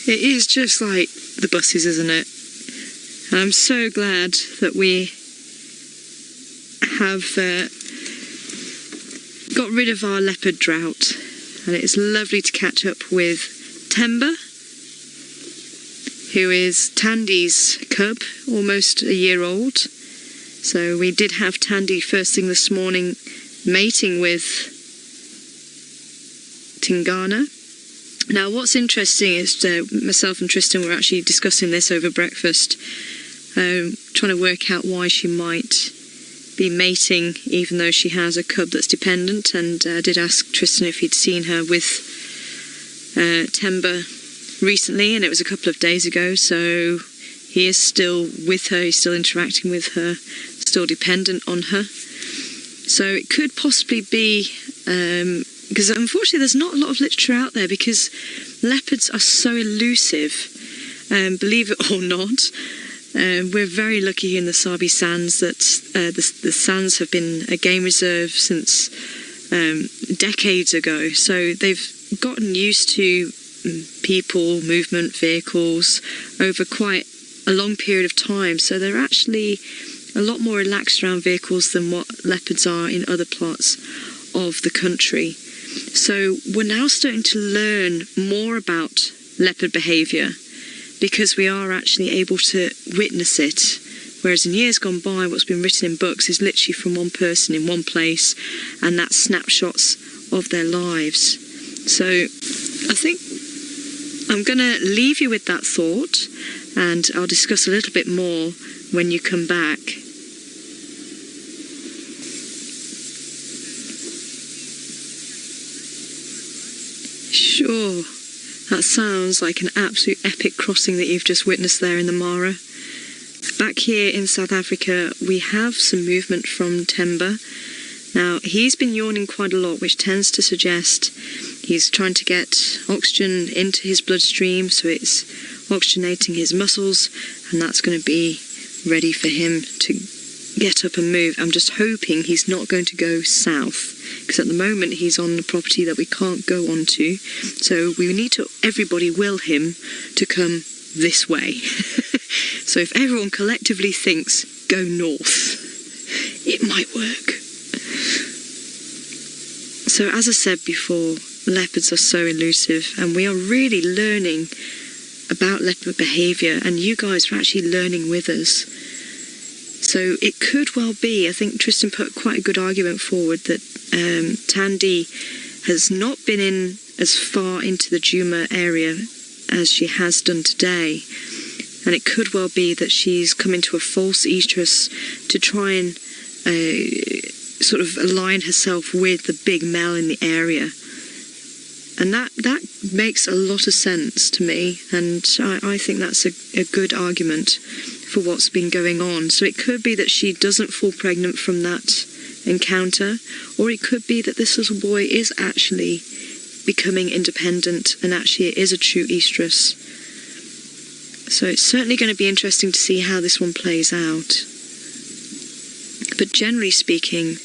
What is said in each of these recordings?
It is just like the buses, isn't it? And I'm so glad that we have got rid of our leopard drought. And it's lovely to catch up with Thamba, who is Tandy's cub, almost a year old. So we did have Tandy first thing this morning mating with Tingana. Now what's interesting is myself and Tristan were actually discussing this over breakfast, trying to work out why she might be mating even though she has a cub that's dependent, and I did ask Tristan if he'd seen her with Thamba recently, and it was a couple of days ago, so he is still with her, he's still interacting with her, still dependent on her. So it could possibly be, because unfortunately there's not a lot of literature out there, because leopards are so elusive, believe it or not. We're very lucky here in the Sabi sands that the sands have been a game reserve since decades ago, so they've gotten used to people, movement, vehicles over quite a long period of time, so they're actually a lot more relaxed around vehicles than what leopards are in other parts of the country. So we're now starting to learn more about leopard behaviour, because we are actually able to witness it, whereas in years gone by what's been written in books is literally from one person in one place, and that's snapshots of their lives. So I think I'm going to leave you with that thought, and I'll discuss a little bit more when you come back. Sure. That sounds like an absolute epic crossing that you've just witnessed there in the Mara. Back here in South Africa, we have some movement from Thamba. Now, he's been yawning quite a lot, which tends to suggest he's trying to get oxygen into his bloodstream, so it's oxygenating his muscles, and that's going to be ready for him to get up and move. I'm just hoping he's not going to go south, because at the moment he's on the property that we can't go onto, so we need to everybody will him to come this way. So if everyone collectively thinks go north, it might work. So as I said before, leopards are so elusive, and we are really learning about leopard behaviour, and you guys are actually learning with us. So it could well be, I think Tristan put quite a good argument forward, that Tandy has not been in as far into the Djuma area as she has done today. And it could well be that she's come into a false estrus to try and sort of align herself with the big male in the area. And that makes a lot of sense to me, and I think that's a good argument for what's been going on. So it could be that she doesn't fall pregnant from that encounter, or it could be that this little boy is actually becoming independent and actually it is a true estrus. So it's certainly going to be interesting to see how this one plays out. But generally speaking,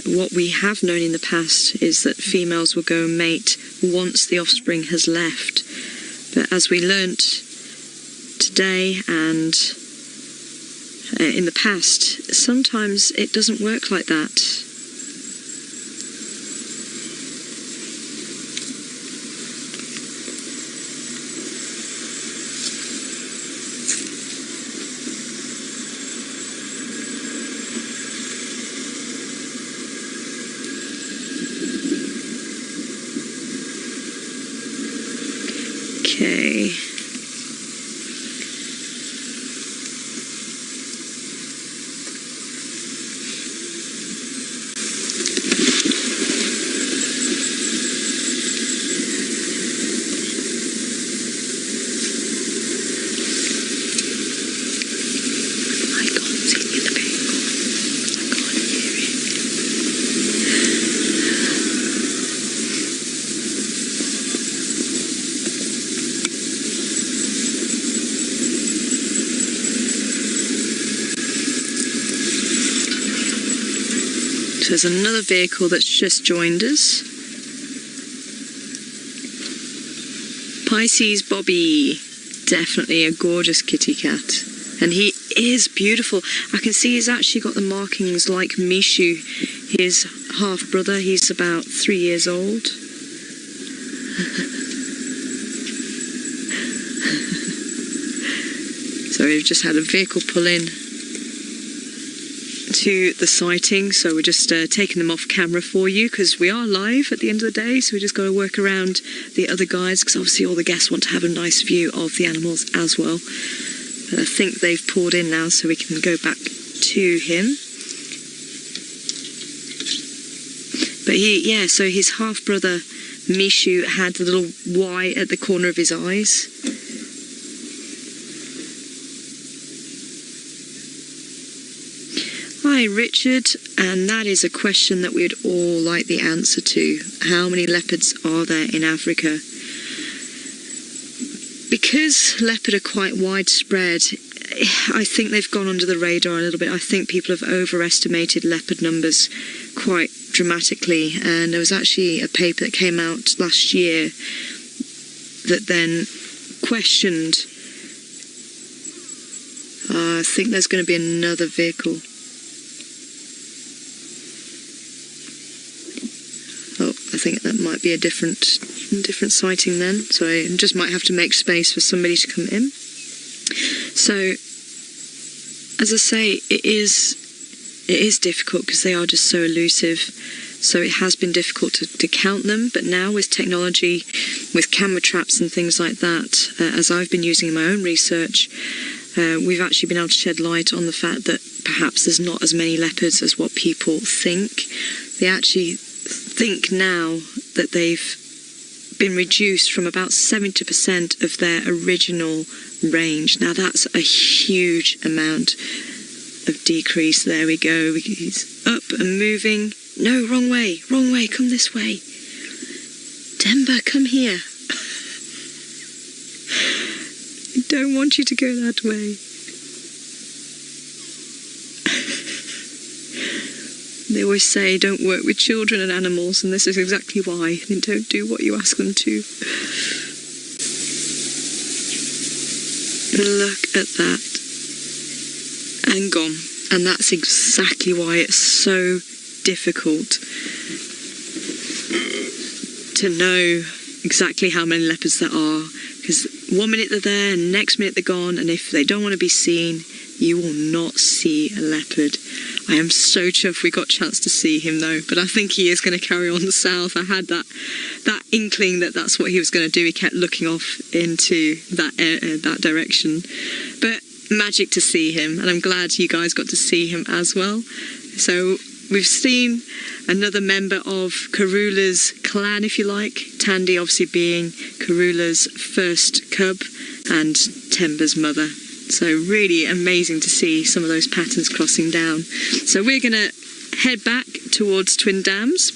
what we have known in the past is that females will go and mate once the offspring has left. But as we learnt today and in the past, sometimes it doesn't work like that. Okay. There's another vehicle that's just joined us. Pisces Bobby, definitely a gorgeous kitty cat. And he is beautiful. I can see he's actually got the markings like Mishu, his half-brother. He's about 3 years old. So we've just had a vehicle pull in to the sighting, so we're just taking them off camera for you because we are live at the end of the day, so we just got to work around the other guys because obviously all the guests want to have a nice view of the animals as well. But I think they've pulled in now, so we can go back to him. But so his half-brother Mishu had the little Y at the corner of his eyes. Hi Richard, and that is a question that we'd all like the answer to. How many leopards are there in Africa? Because leopard are quite widespread, I think they've gone under the radar a little bit. I think people have overestimated leopard numbers quite dramatically, and there was actually a paper that came out last year that then questioned. I think there's going to be another vehicle. Oh, I think that might be a different sighting then. So I just might have to make space for somebody to come in. So, as I say, it is difficult because they are just so elusive. So it has been difficult to count them. But now with technology, with camera traps and things like that, as I've been using in my own research, we've actually been able to shed light on the fact that perhaps there's not as many leopards as what people think. They actually think now that they've been reduced from about 70% of their original range. Now that's a huge amount of decrease. There we go. He's up and moving. No, wrong way, come this way. Thamba, come here. I don't want you to go that way. They always say don't work with children and animals, and this is exactly why. They don't do what you ask them to. Look at that. And gone. And that's exactly why it's so difficult to know exactly how many leopards there are. Because 1 minute they're there, and next minute they're gone, and if they don't want to be seen, you will not see a leopard. I am so chuffed we got a chance to see him though, but I think he is going to carry on south. I had that inkling that that's what he was going to do. He kept looking off into that direction. But magic to see him, and I'm glad you guys got to see him as well. So we've seen another member of Karula's clan, if you like. Tandy obviously being Karula's first cub and Thamba's mother. So really amazing to see some of those patterns crossing down. So we're going to head back towards Twin Dams.